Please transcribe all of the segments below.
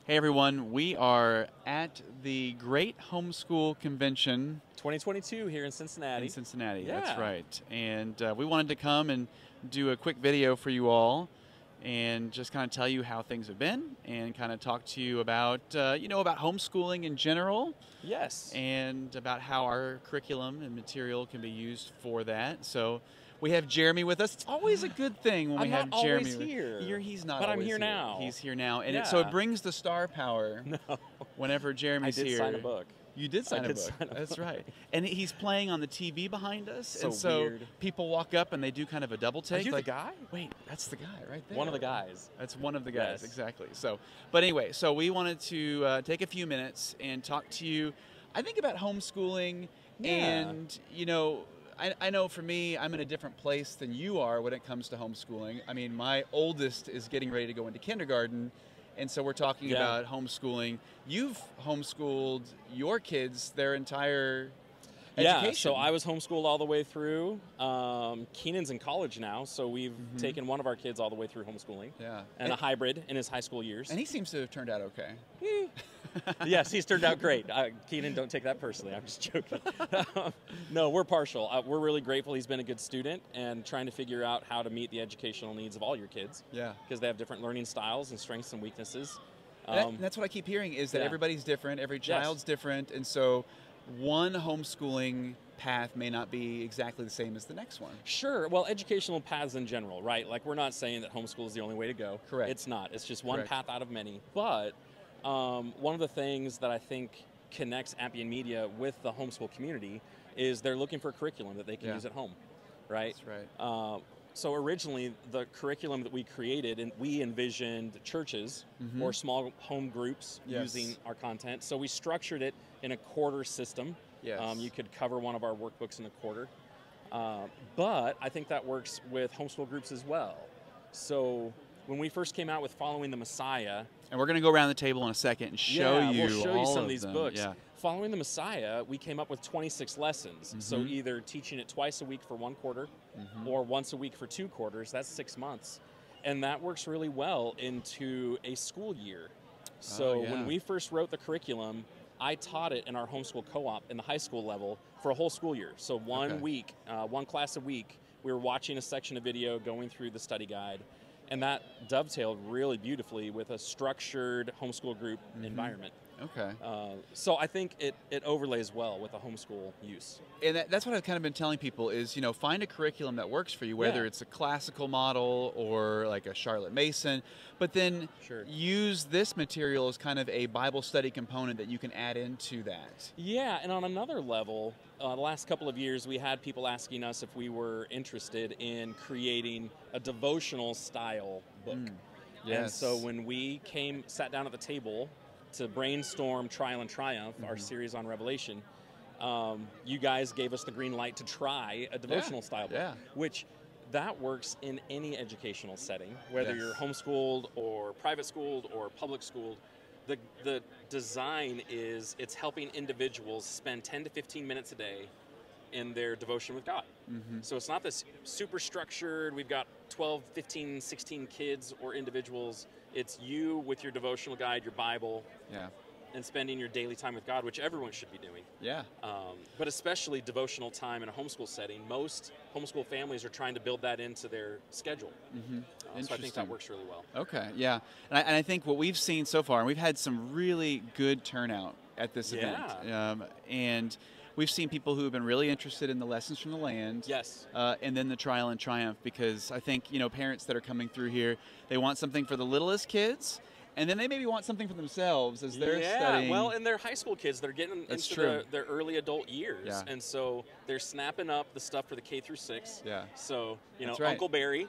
Hey everyone, we are at the Great Homeschool Convention 2022 here in Cincinnati. in Cincinnati. Yeah. That's right. And we wanted to come and do a quick video for you all and just kind of tell you how things have been and kind of talk to you about, about homeschooling in general. Yes. And about how our curriculum and material can be used for that. So we have Jeremy with us. It's always a good thing when we have Jeremy. I'm not always here. He's not but always I'm here here. now. He's here now. And Yeah. so it brings the star power No. whenever Jeremy's here. I did sign a book. You did sign a book. Sign a That's book. right. And he's playing on the TV behind us. So and so weird. people walk up and they do kind of a double take. Are you like, the guy? Wait, that's the guy right there. One of the guys. That's one of the guys, Yes. exactly. So, but anyway, so we wanted to take a few minutes and talk to you, I think, about homeschooling. Yeah. And, I know for me, I'm in a different place than you are when it comes to homeschooling. I mean, my oldest is getting ready to go into kindergarten, and so we're talking about homeschooling. You've homeschooled your kids their entire education. Yeah, so I was homeschooled all the way through. Keenan's in college now, so we've taken one of our kids all the way through homeschooling. Yeah. And a hybrid in his high school years. And he seems to have turned out okay. Yes, he's turned out great. Keenan, don't take that personally. I'm just joking. No, we're partial. We're really grateful he's been a good student and trying to figure out how to meet the educational needs of all your kids. Yeah. Because they have different learning styles and strengths and weaknesses. And that's what I keep hearing is that everybody's different, every child's different, and so one homeschooling path may not be exactly the same as the next one. Sure. Well, educational paths in general, right? Like, we're not saying that homeschool is the only way to go. Correct. It's not. It's just one path out of many. But one of the things that I think connects Appian Media with the homeschool community is they're looking for a curriculum that they can use at home, right? That's right. So originally, the curriculum that we created, and we envisioned churches or small home groups using our content. So we structured it in a quarter system. Yes. You could cover one of our workbooks in a quarter. But I think that works with homeschool groups as well. So when we first came out with Following the Messiah. And we're going to go around the table in a second and show you we'll show you some of these them. books. Yeah. Following the Messiah, we came up with 26 lessons. So either teaching it twice a week for one quarter or once a week for 2 quarters. That's 6 months. And that works really well into a school year. So when we first wrote the curriculum, I taught it in our homeschool co-op in the high school level for a whole school year. So one week, one class a week, we were watching a section of video, going through the study guide, and that dovetailed really beautifully with a structured homeschool group environment. Okay. So I think it overlays well with the homeschool use. And that's what I've kind of been telling people is, find a curriculum that works for you, whether it's a classical model or like a Charlotte Mason, but then use this material as kind of a Bible study component that you can add into that. Yeah, and on another level, the last couple of years we had people asking us if we were interested in creating a devotional style book. Yes. And so when we sat down at the table to brainstorm Trial and Triumph, our series on Revelation, you guys gave us the green light to try a devotional style book, which that works in any educational setting, whether you're homeschooled or private schooled or public schooled. The design is it's helping individuals spend 10 to 15 minutes a day in their devotion with God. So it's not this super structured, we've got 12, 15, 16 kids or individuals. It's you with your devotional guide, your Bible, and spending your daily time with God, which everyone should be doing. Yeah. But especially devotional time in a homeschool setting. Most homeschool families are trying to build that into their schedule. So I think that works really well. Okay, yeah. And I think what we've seen so far, and we've had some really good turnout at this event. And we've seen people who have been really interested in the lessons from the land. Yes. And then the Trial and Triumph, because I think, parents that are coming through here, they want something for the littlest kids, and then they maybe want something for themselves as they're studying. Well, and they're high school kids. They're getting into their early adult years. And so they're snapping up the stuff for the K through 6. So, Uncle Barry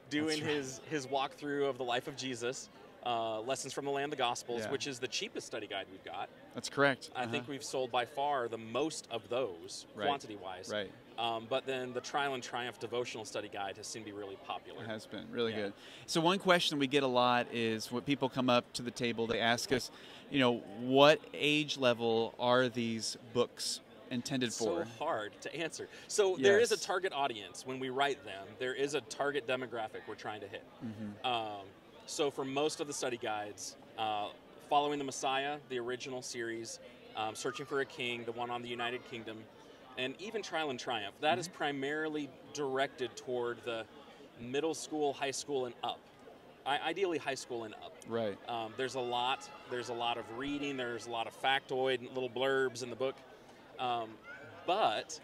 doing his walkthrough of the life of Jesus. Lessons from the Land, the Gospels, which is the cheapest study guide we've got. That's correct. I think we've sold by far the most of those, quantity-wise. Right. But then the Trial and Triumph devotional study guide has seemed to be really popular. It has been really good. So one question we get a lot is when people come up to the table, they ask us, what age level are these books intended for? So hard to answer. So there is a target audience when we write them. There is a target demographic we're trying to hit. So for most of the study guides, Following the Messiah, the original series, Searching for a King, the one on the United Kingdom, and even Trial and Triumph. That is primarily directed toward the middle school, high school, and up. Ideally, high school and up. Right. There's a lot of reading. There's a lot of factoid and little blurbs in the book. But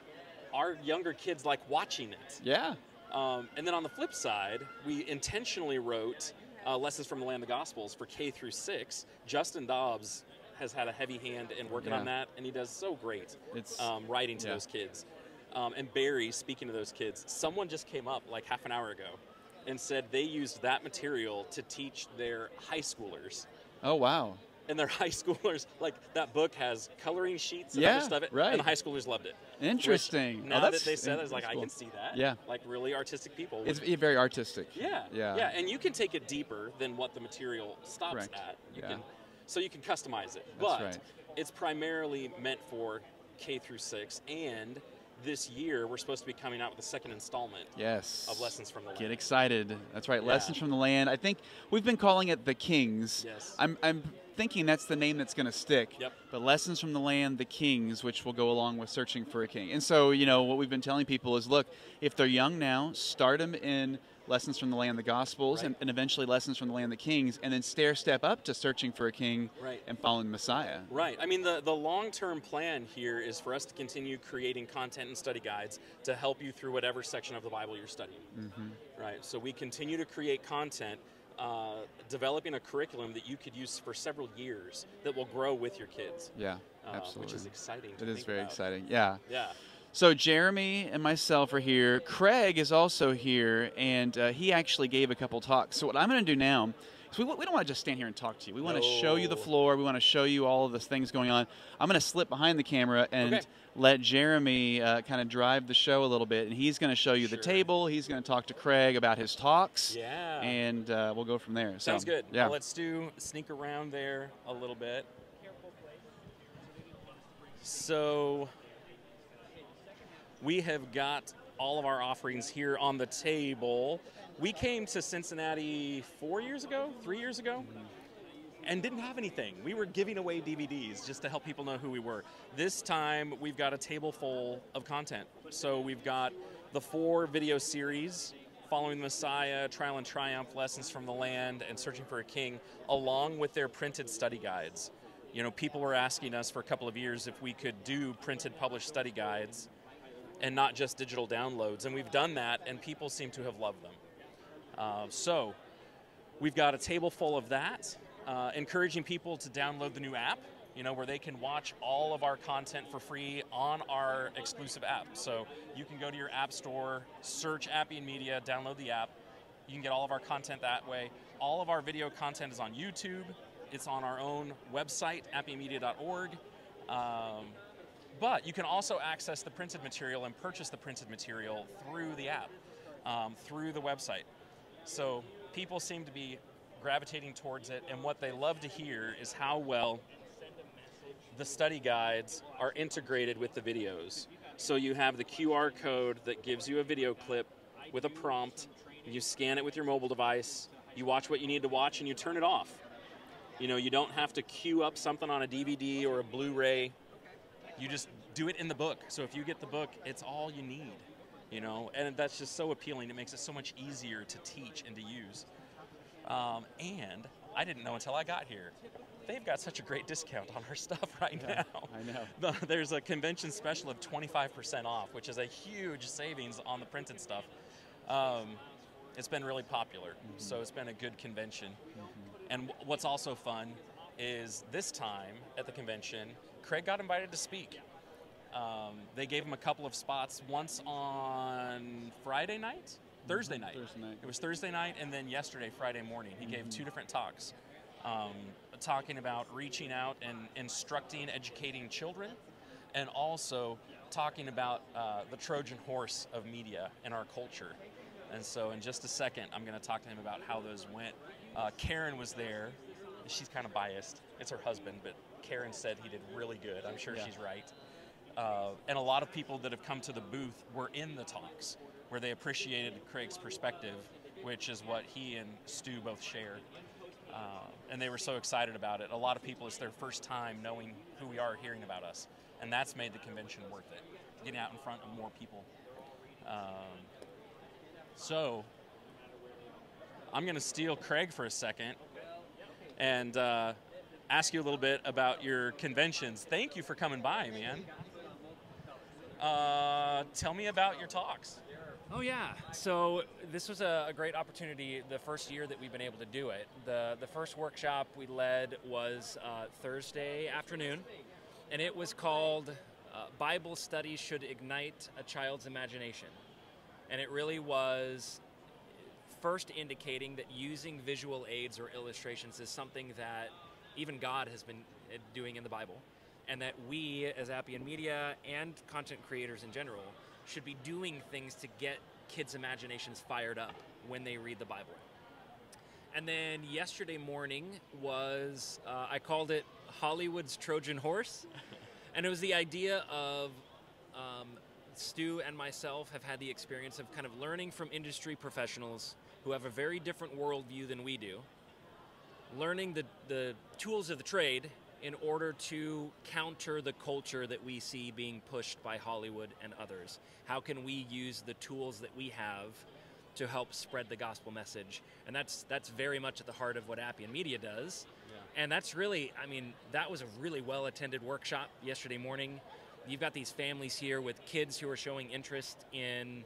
our younger kids like watching it. Yeah. And then on the flip side, we intentionally wrote Lessons from the Land of the Gospels for K through 6. Justin Dobbs has had a heavy hand in working on that, and he does so great writing to those kids. And Barry, speaking to those kids, someone just came up like half an hour ago and said they used that material to teach their high schoolers. Oh, wow. And their high schoolers, like that book has coloring sheets and other stuff, and the high schoolers loved it. Interesting. Which, now that they said it, I was like, cool. I can see that. Yeah. Like really artistic people. It's very artistic. Yeah. And you can take it deeper than what the material stops at. So you can customize it. But it's primarily meant for K through 6, and this year we're supposed to be coming out with the second installment of Lessons from the Land. Get excited. That's right, Lessons from the Land. I think we've been calling it The Kings. Yes. I'm thinking that's the name that's going to stick. Yep. But Lessons from the Land, The Kings, which will go along with Searching for a King. And so, you know, what we've been telling people is, look, if they're young now, start them in Lessons from the Land, the Gospels, and eventually Lessons from the Land, the Kings, and then step up to Searching for a King and following the Messiah. Right. I mean, the long-term plan here is for us to continue creating content and study guides to help you through whatever section of the Bible you're studying. Right. So we continue to create content, developing a curriculum that you could use for several years that will grow with your kids. Yeah, absolutely. Which is exciting. It is very exciting. Yeah. Yeah. So Jeremy and myself are here. Craig is also here, and he actually gave a couple talks. So what I'm going to do now is we don't want to just stand here and talk to you. We want to show you the floor. We want to show you all of the things going on. I'm going to slip behind the camera and let Jeremy kind of drive the show a little bit, and he's going to show you the table. He's going to talk to Craig about his talks, and we'll go from there. Sounds good. Yeah. Well, let's sneak around there a little bit. So we have got all of our offerings here on the table. We came to Cincinnati 3 years ago, and didn't have anything. We were giving away DVDs just to help people know who we were. This time, we've got a table full of content. So we've got the 4 video series, Following the Messiah, Trial and Triumph, Lessons from the Land, and Searching for a King, along with their printed study guides. You know, people were asking us for a couple of years if we could do printed published study guides and not just digital downloads, and we've done that, and people seem to have loved them. So we've got a table full of that, encouraging people to download the new app, you know, where they can watch all of our content for free on our exclusive app. So you can go to your app store, search Appian Media, download the app. You can get all of our content that way. All of our video content is on YouTube. It's on our own website, appianmedia.org. But you can also access the printed material and purchase the printed material through the app, through the website. So people seem to be gravitating towards it, and what they love to hear is how well the study guides are integrated with the videos. So you have the QR code that gives you a video clip with a prompt. You scan it with your mobile device, you watch what you need to watch, and you turn it off. You know, you don't have to queue up something on a DVD or a Blu-ray. You just do it in the book. So if you get the book, it's all you need, you know, and that's just so appealing. It makes it so much easier to teach and to use. And I didn't know until I got here, they've got such a great discount on our stuff right now. I know. There's a convention special of 25% off, which is a huge savings on the printed stuff. It's been really popular, so it's been a good convention. And what's also fun is this time at the convention, Craig got invited to speak. They gave him a couple of spots, once on Thursday night. It was Thursday night, and then yesterday, Friday morning. He gave 2 different talks, talking about reaching out and instructing, educating children, and also talking about the Trojan horse of media in our culture. And so in just a second, I'm going to talk to him about how those went. Karen was there. She's kind of biased. It's her husband, but Karen said he did really good. I'm sure she's right. And a lot of people that have come to the booth were in the talks, where they appreciated Craig's perspective, which is what he and Stu both share. And they were so excited about it. A lot of people, it's their first time knowing who we are, hearing about us. And that's made the convention worth it, getting out in front of more people. So I'm going to steal Craig for a second and ask you a little bit about your conventions. Thank you for coming by, man. Tell me about your talks. Oh yeah, so this was a great opportunity the first year that we've been able to do it. The first workshop we led was Thursday afternoon, and it was called Bible Studies Should Ignite a Child's Imagination. And it really was first indicating that using visual aids or illustrations is something that even God has been doing in the Bible, and that we as Appian Media and content creators in general should be doing things to get kids' imaginations fired up when they read the Bible. And then yesterday morning was, I called it Hollywood's Trojan Horse. And it was the idea of Stu and myself have had the experience of kind of learning from industry professionals who have a very different worldview than we do, learning the tools of the trade in order to counter the culture that we see being pushed by Hollywood and others. How can we use the tools that we have to help spread the gospel message? And that's very much at the heart of what Appian Media does. Yeah. And that's really, I mean, that was a really well-attended workshop yesterday morning. You've got these families here with kids who are showing interest in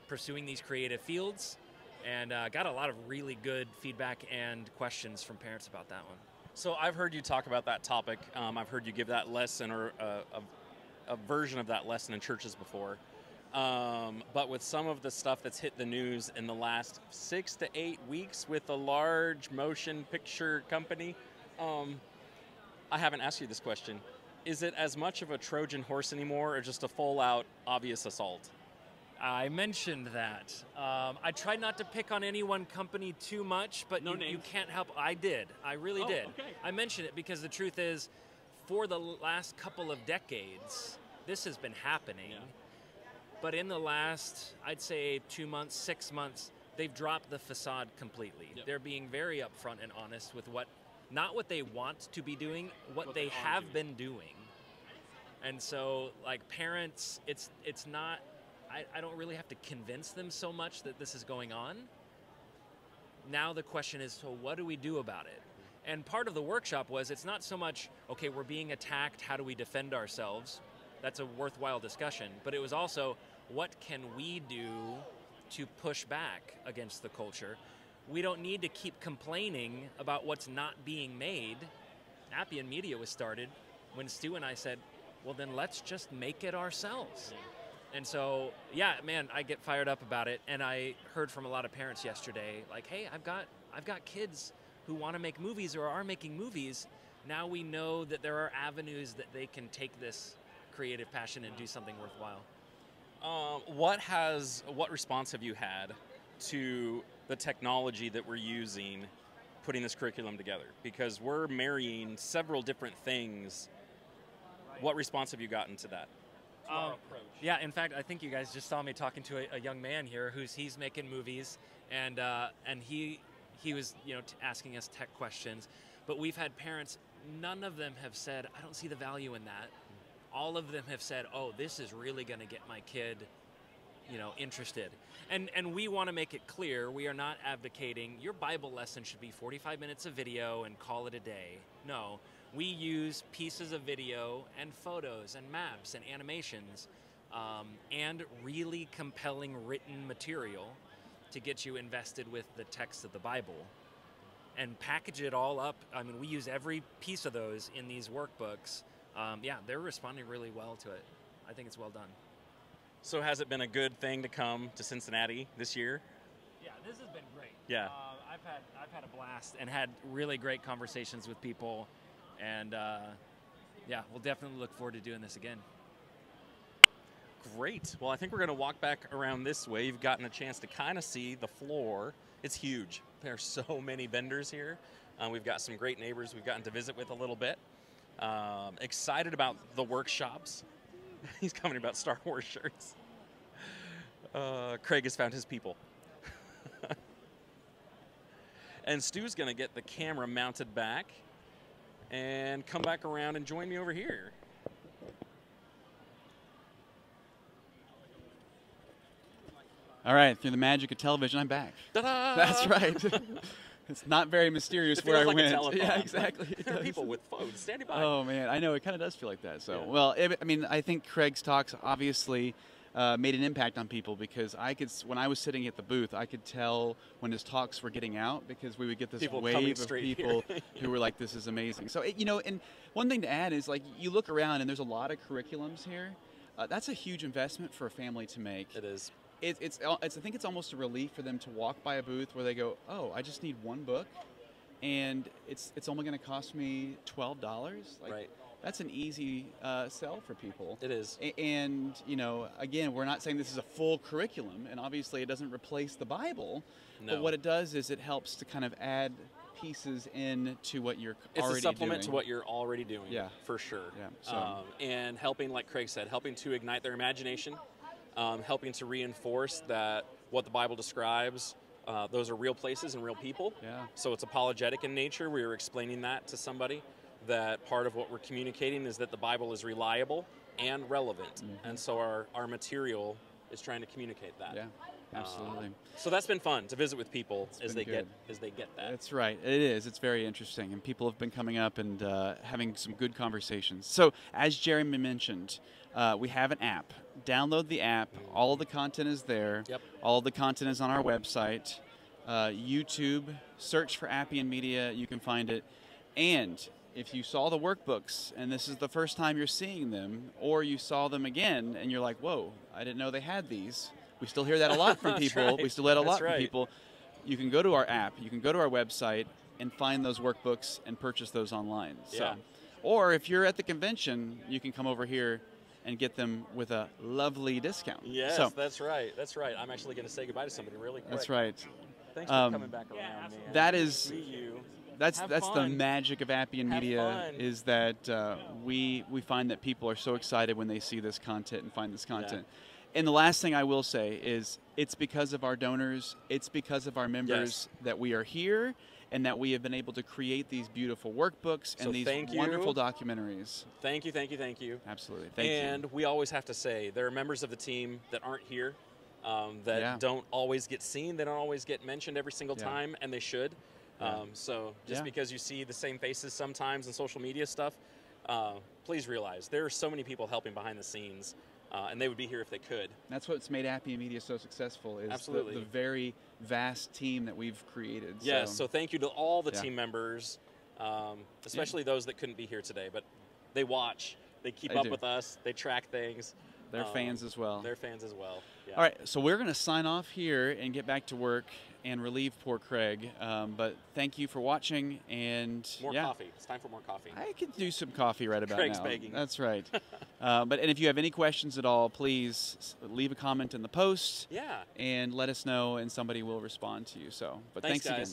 pursuing these creative fields, and got a lot of really good feedback and questions from parents about that one. So I've heard you talk about that topic. I've heard you give that lesson or a version of that lesson in churches before. But with some of the stuff that's hit the news in the last 6 to 8 weeks with a large motion picture company, I haven't asked you this question. Is it as much of a Trojan horse anymore, or just a full-out obvious assault? I mentioned that. I tried not to pick on any one company too much, but you can't help. I did. I really did. Okay. I mentioned it because the truth is, for the last couple of decades, this has been happening. Yeah. But in the last, I'd say 2 months, 6 months, they've dropped the facade completely. Yep. They're being very upfront and honest with not what they want to be doing, what they have been doing. And so, like parents, it's not, I don't really have to convince them so much that this is going on. Now the question is, so what do we do about it? And part of the workshop was, it's not so much, okay, we're being attacked, how do we defend ourselves? That's a worthwhile discussion. But it was also, what can we do to push back against the culture? We don't need to keep complaining about what's not being made. Appian Media was started when Stu and I said, well, then let's just make it ourselves. And so, yeah, man, I get fired up about it. And I heard from a lot of parents yesterday, like, hey, I've got kids who want to make movies or are making movies. Now we know that there are avenues that they can take this creative passion and do something worthwhile. What response have you had to the technology that we're using putting this curriculum together? Because we're marrying several different things. What response have you gotten to that? Yeah, in fact, I think you guys just saw me talking to a young man here he's making movies, and he was asking us tech questions, but we've had parents. None of them have said, I don't see the value in that. All of them have said, oh, this is really going to get my kid interested. And we want to make it clear, we are not advocating your Bible lesson should be 45 minutes of video and call it a day. No, we use pieces of video and photos and maps and animations and really compelling written material to get you invested with the text of the Bible and package it all up. I mean, we use every piece of those in these workbooks. Yeah, they're responding really well to it. I think it's well done. So has it been a good thing to come to Cincinnati this year? Yeah, this has been great. Yeah. I've had a blast and had really great conversations with people, and yeah, we'll definitely look forward to doing this again. Great. Well, I think we're going to walk back around this way. You've gotten a chance to kind of see the floor. It's huge. There are so many vendors here. We've got some great neighbors we've gotten to visit with a little bit. Excited about the workshops. He's coming about Star Wars shirts. Craig has found his people. And Stu's going to get the camera mounted back and come back around and join me over here. All right, through the magic of television, I'm back. Ta-da! That's right. It's not very mysterious it where I like went. A telephone. Yeah, exactly. There are people with phones standing by. Oh man, I know it kind of does feel like that. So, yeah. well, I mean, I think Craig's talks obviously made an impact on people, because when I was sitting at the booth, I could tell when his talks were getting out, because we would get this wave of people who were like, "This is amazing." So, you know, and one thing to add is, like, you look around and there's a lot of curriculums here. That's a huge investment for a family to make. It is. I think it's almost a relief for them to walk by a booth where they go, "Oh, I just need one book, and it's only going to cost me $12." Like, right. That's an easy sell for people. It is. And, you know, again, we're not saying this is a full curriculum, and obviously it doesn't replace the Bible. No. But what it does is it helps to kind of add pieces in to what you're already doing. It's a supplement to what you're already doing. Yeah. For sure. Yeah. So. And helping, like Craig said, helping to ignite their imagination. Helping to reinforce that what the Bible describes, those are real places and real people. Yeah. So it's apologetic in nature. We were explaining that to somebody, that part of what we're communicating is that the Bible is reliable and relevant. Mm-hmm. And so our material is trying to communicate that. Yeah, absolutely. So that's been fun to visit with people as they get that. That's right. It is. It's very interesting, and people have been coming up and having some good conversations. So, as Jeremy mentioned, we have an app. Download the app. All of the content is there. Yep. All of the content is on our website. YouTube. Search for Appian Media. You can find it. And if you saw the workbooks and this is the first time you're seeing them, or you saw them again and you're like, "Whoa, I didn't know they had these." We still hear that a lot from people. Right. We still get a lot right. from people. You can go to our app. You can go to our website and find those workbooks and purchase those online. Yeah. So, or if you're at the convention, you can come over here and get them with a lovely discount. Yes, so, that's right. That's right. I'm actually going to say goodbye to somebody really quick. That's right. Thanks for coming back around, man. That is. That's the fun. magic of Appian Media, is that we find that people are so excited when they see this content and find this content. Yeah. And the last thing I will say is, it's because of our donors, it's because of our members that we are here, and that we have been able to create these beautiful workbooks and these wonderful documentaries. Thank you, thank you, thank you. Absolutely, thank you. And we always have to say, there are members of the team that aren't here, that don't always get seen, they don't always get mentioned every single time, and they should. So just because you see the same faces sometimes in social media stuff, please realize there are so many people helping behind the scenes, and they would be here if they could. That's what's made Appian Media so successful, is the very vast team that we've created. Yes, so thank you to all the team members, especially those that couldn't be here today, but they watch, they keep up with us, they track things. They're fans as well. They're fans as well. Yeah. All right, so we're going to sign off here and get back to work and relieve poor Craig. But thank you for watching, and more coffee. It's time for more coffee. I could do some coffee right about Craig's now. begging. That's right. And if you have any questions at all, please leave a comment in the post. Yeah. And let us know, and somebody will respond to you. So, but thanks again.